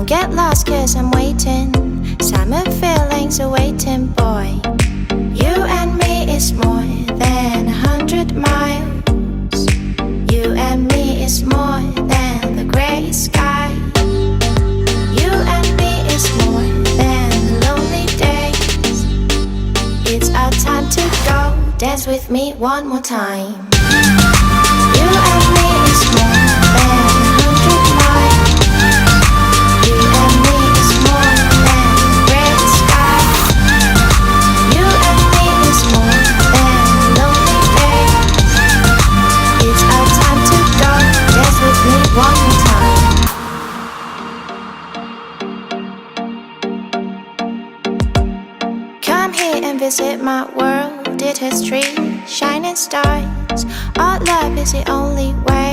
Don't get lost cause I'm waiting. Summer feelings are waiting, boy. You and me is more than 100 miles. You and me is more than the gray sky. You and me is more than the lonely days. It's our time to go. Dance with me one more time. You and me is more than 100 miles. You and me is more than gray sky. You and me is more than lonely days. It's our time to go. Dance with me one more time. Come here and visit my world. It has trees, shining stars. Our love is the only way.